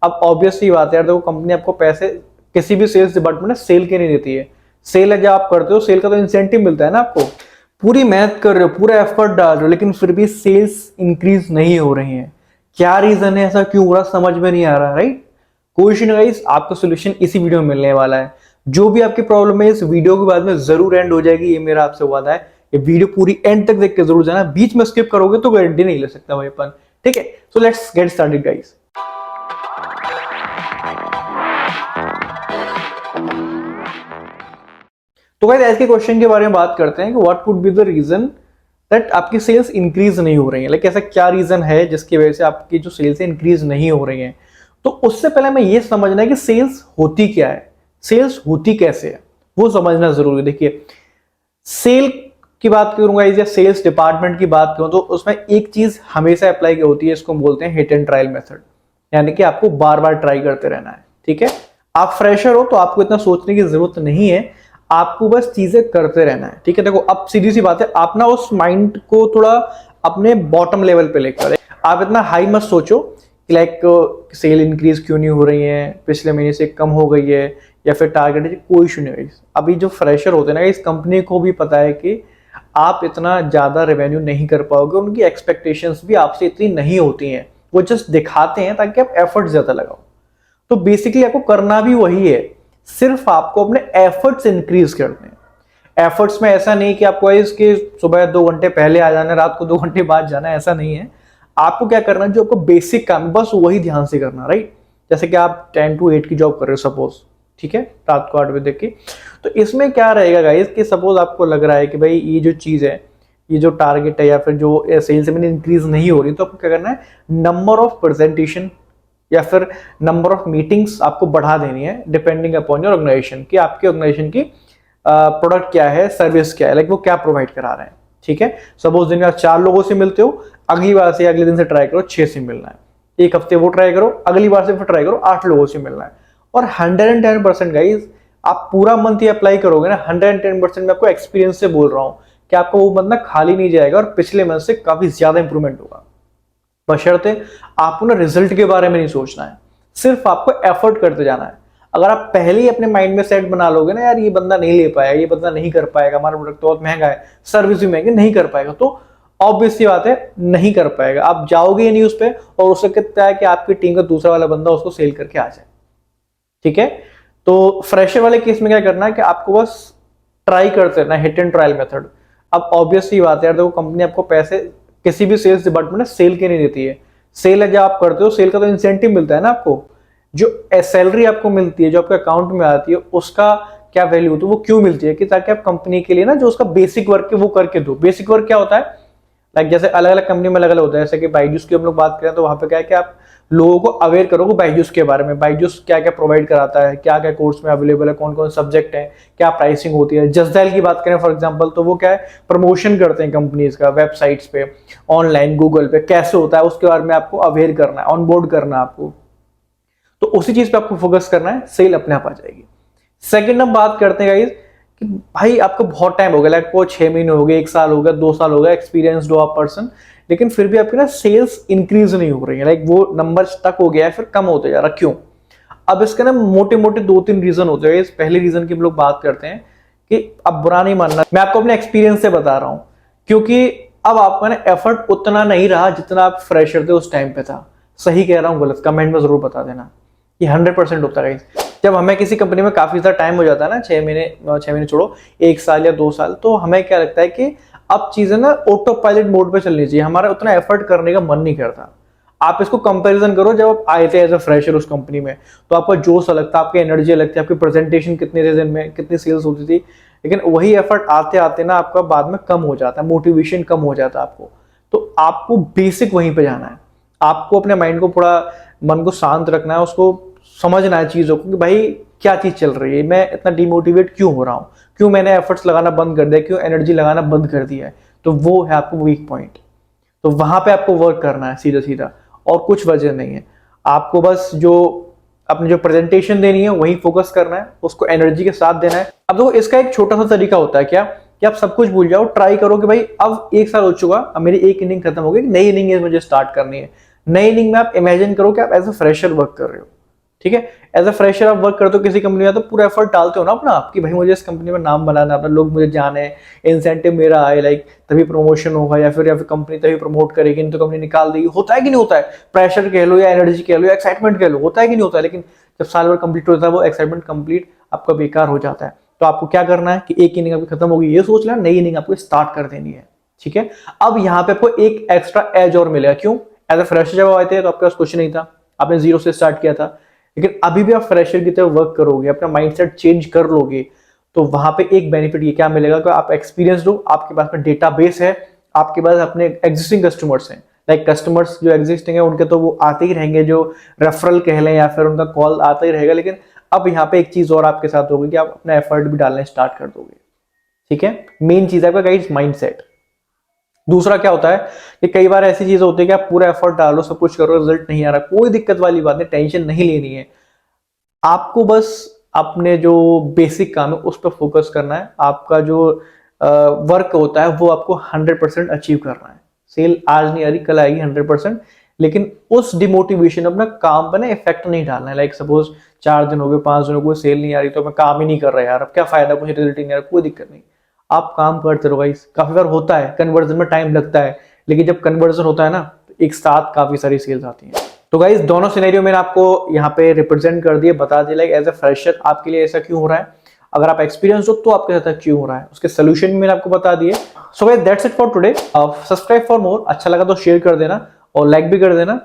अब ऑब्वियसली बात है यार, देखो कंपनी आपको पैसे किसी भी सेल्स डिपार्टमेंट में सेल के नहीं देती है। सेल है जब आप करते हो, सेल का तो इंसेंटिव मिलता है ना आपको। पूरी मेहनत कर रहे हो, पूरा एफर्ट डाल रहे हो, लेकिन फिर भी सेल्स इंक्रीज नहीं हो रही है। क्या रीजन है, ऐसा क्यों हो रहा समझ में नहीं आ रहा, राइट? क्वेश्चन गाइस, आपको सोल्यूशन इसी वीडियो में मिलने वाला है। जो भी आपकी प्रॉब्लम है इस वीडियो के बाद में जरूर एंड हो जाएगी, ये मेरा आपसे वादा है। ये वीडियो पूरी एंड तक देख के जरूर जाना, बीच में स्किप करोगे तो गारंटी नहीं ले सकता भाई अपन, ठीक है? So let's get started guys. तो गाइस आज के क्वेश्चन के बारे में बात करते हैं कि what could be the reason that आपकी सेल्स इंक्रीज नहीं हो रही है। लाइक ऐसा क्या रीजन है जिसकी वजह से आपकी जो सेल्स है इंक्रीज नहीं हो रही है। तो उससे पहले हमें ये समझना है कि सेल्स होती क्या है, सेल्स होती कैसे है, वो समझना जरूरी है। देखिए, सेल की बात करूंगा या सेल्स डिपार्टमेंट की बात करूं तो उसमें एक चीज हमेशा अप्लाई की होती है, इसको हम बोलते हैं हिट एंड ट्रायल मेथड। यानी कि आपको बार बार ट्राई करते रहना है, ठीक है? आप फ्रेशर हो तो आपको इतना सोचने की जरूरत नहीं है, आपको बस चीजें करते रहना है, ठीक है? देखो, अब सीधी सी बात है, आप ना उस माइंड को थोड़ा अपने बॉटम लेवल पे लेकर, आप इतना हाई मत सोचो कि लाइक सेल इंक्रीज क्यों नहीं हो रही है, पिछले महीने से कम हो गई है, या फिर टारगेट है, कोई इशू नहीं है। अभी जो फ्रेशर होते हैं ना, इस कंपनी को भी पता है कि आप इतना ज्यादा रेवेन्यू नहीं कर पाओगे, उनकी एक्सपेक्टेशंस भी आपसे इतनी नहीं होती हैं, वो जस्ट दिखाते हैं ताकि आप एफर्ट ज्यादा लगाओ। तो बेसिकली आपको करना भी वही है, सिर्फ आपको अपने एफर्ट्स इंक्रीज करने हैं। एफर्ट्स में ऐसा नहीं कि आपको इसके सुबह 2 घंटे पहले आ जाना है, रात को 2 घंटे बाद जाना है, ऐसा नहीं है। आपको क्या करना है, जो आपको बेसिक काम है बस वही ध्यान से करना, राइट? जैसे कि आप 10 to 8 की जॉब कर रहे हो सपोज, ठीक है, रात को 8 बजे की। तो इसमें क्या रहेगा गाइस कि सपोज आपको लग रहा है कि भाई ये जो चीज है, ये जो टारगेट है या फिर जो सेल्स में इंक्रीज नहीं हो रही, तो आपको क्या करना है, नंबर ऑफ प्रेजेंटेशन या फिर नंबर ऑफ मीटिंग्स आपको बढ़ा देनी है, डिपेंडिंग अपॉन योर ऑर्गेनाइजेशन, कि आपके ऑर्गेनाइजेशन की प्रोडक्ट क्या है, सर्विस क्या है, लाइक वो क्या प्रोवाइड करा रहे हैं, ठीक है? सपोज दिन में आप 4 लोगों से मिलते हो, अगली बार से अगले दिन से ट्राई करो 6 से मिलना है। एक हफ्ते वो ट्राई करो, अगली बार से फिर ट्राई करो 8 लोगों से मिलना है। और 110% गाइज, आप पूरा मंथ ही अप्लाई करोगे ना, 110% में आपको एक्सपीरियंस से बोल रहा हूं कि आपको वो बंदा खाली नहीं जाएगा और पिछले मंथ से काफी ज्यादा इंप्रूवमेंट होगा। बशर्ते आपको ना रिजल्ट के बारे में नहीं सोचना है, सिर्फ आपको एफर्ट करते जाना है। अगर आप पहले ही अपने माइंड में सेट बना लोगे ना, यार ये बंदा नहीं ले पाएगा, ये बंदा नहीं कर पाएगा, हमारा प्रोडक्ट तो बहुत महंगा है, सर्विस भी महंगी, नहीं कर पाएगा, तो ऑब्वियस सी बात है नहीं कर पाएगा। आप जाओगे ही नहीं उस पर, और हो सकता है कि आपकी टीम का दूसरा वाला बंदा उसको सेल करके आ जाए, ठीक है? तो फ्रेशर वाले केस में क्या करना है कि आपको बस ट्राई करते रहना, हिट एंड ट्रायल मेथड। अब ऑब्वियस सी बात है यार, देखो कंपनी आपको पैसे किसी भी सेल्स डिपार्टमेंट में सेल के नहीं देती है। सेल है जब आप करते हो, सेल का तो इंसेंटिव मिलता है ना आपको। जो सैलरी आपको मिलती है, जो आपके अकाउंट में आती है, उसका क्या वैल्यू, तो वो क्यों मिलती है कि ताकि आप कंपनी के लिए ना जो उसका बेसिक वर्क है वो करके दो। बेसिक वर्क क्या होता है, लाइक जैसे अलग अलग कंपनी में अलग अलग होता है। जैसे कि बायजूस की हम लोग बात करें तो वहां पे क्या है कि आप लोगों को अवेयर करोगे बायजूस के बारे में, बायजूस क्या क्या प्रोवाइड कराता है, क्या क्या कोर्स में अवेलेबल है, कौन कौन सब्जेक्ट है, क्या प्राइसिंग होती है। जसडैल की बात करें फॉर एग्जांपल, तो वो क्या है, प्रमोशन करते हैं कंपनीज का वेबसाइट्स पे, ऑनलाइन, गूगल पे कैसे होता है उसके बारे में आपको अवेयर करना है, ऑन बोर्ड करना है आपको। तो उसी चीज पे आपको फोकस करना है, सेल अपने आप आ जाएगी। सेकंड हम बात करते हैं गाइस कि भाई आपको बहुत टाइम हो गया, लाइक वो 6 महीने हो गए, 1 साल हो गया, 2 साल हो गया, एक्सपीरियंस्ड हो आप पर्सन, लेकिन फिर भी आपकी ना सेल्स इंक्रीज नहीं हो रही है, लाइक वो नंबर स्टक हो गया है, फिर कम होते जा रहा, क्यों? अब इसके ना मोटे मोटे 2-3 रीजन होते हैं। इस पहले रीजन की हम लोग बात करते हैं कि अब बुरा नहीं मानना, मैं आपको अपने एक्सपीरियंस से बता रहा हूं, क्योंकि अब आपका ना एफर्ट उतना नहीं रहा जितना आप फ्रेशर थे उस टाइम पे था। सही कह रहा हूं गलत, कमेंट में जरूर बता देना। ये 100% होता है। जब हमें किसी कंपनी में काफी ज्यादा टाइम हो जाता है ना, 6 महीने छोड़ो, 1 साल या 2 साल, तो हमें क्या लगता है कि अब चीजें ना ऑटो पायलट मोड पे चलनी चाहिए, हमारा उतना एफर्ट करने का मन नहीं करता। आप इसको कंपैरिजन करो, जब आप आए थे एज अ फ्रेशर उस कंपनी में, तो आपका जोश अलग था, आपकी एनर्जी अलग थी, आपकी प्रेजेंटेशन कितने थे दिन में, कितनी सेल्स होती थी। लेकिन वही एफर्ट आते आते ना आपका बाद में कम हो जाता है, मोटिवेशन कम हो जाता है आपको। तो आपको बेसिक वहीं पे जाना है, आपको अपने माइंड को थोड़ा, मन को शांत रखना है, उसको समझना है चीजों को कि भाई क्या चीज चल रही है, मैं इतना डिमोटिवेट क्यों हो रहा हूँ, क्यों मैंने एफर्ट्स लगाना बंद कर दिया, क्यों एनर्जी लगाना बंद कर दिया है। तो वो है आपको वीक पॉइंट, तो वहां पे आपको वर्क करना है सीधा सीधा, और कुछ वजह नहीं है। आपको बस जो अपनी जो प्रेजेंटेशन देनी है वही फोकस करना है, उसको एनर्जी के साथ देना है। अब देखो इसका एक छोटा सा तरीका होता है क्या कि आप सब कुछ भूल जाओ, ट्राई करो कि भाई अब 1 साल हो चुका, अब मेरी एक इनिंग खत्म हो गई, नई इनिंग मुझे स्टार्ट करनी है। नई इनिंग में आप इमेजिन करो कि आप एज अ फ्रेशर वर्क कर रहे हो, ठीक है। एज अ फ्रेशर आप वर्क करते हो किसी कंपनी में, तो पूरा एफर्ट डालते हो ना अपना, कि भाई मुझे इस कंपनी में नाम बनाना, अपना लोग मुझे जाने, इंसेंटिव मेरा आए, लाइक तभी प्रमोशन होगा, या फिर कंपनी तभी प्रमोट करेगी, नहीं तो कंपनी निकाल देगी। होता है कि नहीं होता है? प्रेशर कह लो या एनर्जी कह लो या एक्साइटमेंट कह लो, होता है कि नहीं होता है? लेकिन जब साल भर कंप्लीट होता है वो एक्साइटमेंट कंप्लीट आपका बेकार हो जाता है। तो आपको क्या करना है कि एक इनिंग आपकी खत्म होगी ये सोच लेना, नई इनिंग आपको स्टार्ट कर देनी है, ठीक है। अब यहाँ पे आपको एक एक्स्ट्रा एज और मिलेगा, क्यों? एज अ फ्रेशर जब आए थे तो आपके पास कुछ नहीं था, आपने जीरो से स्टार्ट किया था, लेकिन अभी भी आप फ्रेशर की तरह वर्क करोगे, अपना माइंडसेट चेंज कर लोगे, तो वहां पे एक बेनिफिट ये क्या मिलेगा कि आप एक्सपीरियंस हो, आपके पास में डेटाबेस है, आपके पास अपने एग्जिस्टिंग कस्टमर्स हैं, लाइक कस्टमर्स जो एग्जिस्टिंग है उनके तो वो आते ही रहेंगे, जो रेफरल कह लें या फिर उनका कॉल आता ही रहेगा। लेकिन अब यहाँ पे एक चीज और आपके साथ होगी कि आप अपना एफर्ट भी डालने स्टार्ट कर दोगे, ठीक है। मेन चीज है आपका गाइस माइंडसेट। दूसरा क्या होता है कि कई बार ऐसी चीज होती है कि आप पूरा एफर्ट डालो, सब कुछ करो, रिजल्ट नहीं आ रहा, कोई दिक्कत वाली बात नहीं, टेंशन नहीं लेनी है। आपको बस अपने जो बेसिक काम है उस पर फोकस करना है। आपका जो वर्क होता है वो आपको 100% अचीव करना है। सेल आज नहीं आ रही, कल आएगी 100%, लेकिन उस डिमोटिवेशन अपना काम पर ना इफेक्ट नहीं डालना है। लाइक सपोज 4 दिन हो गए, 5 दिन हो गए, सेल नहीं आ रही, तो मैं काम ही नहीं कर रहा यार, अब क्या फायदा, कुछ रिजल्ट ही नहीं आ रहा, कोई दिक्कत नहीं, आप काम करते रहो गाइस। काफी बार होता है कन्वर्जन में टाइम लगता है, लेकिन जब कन्वर्जन होता है ना तो एक साथ काफी सारी सेल्स आती हैं। तो गाइस दोनों सिनेरियो मैंने आपको यहाँ पे रिप्रेजेंट कर दिए, बता दिया लाइक एज ए फ्रेशर आपके लिए ऐसा क्यों हो रहा है, अगर आप एक्सपीरियंस हो तो आपके साथ क्यों हो रहा है, उसके सोल्यूशन मैंने आपको बता दिए। So guys that's it for today. Subscribe for more, अच्छा लगा तो शेयर कर देना और लाइक भी कर देना।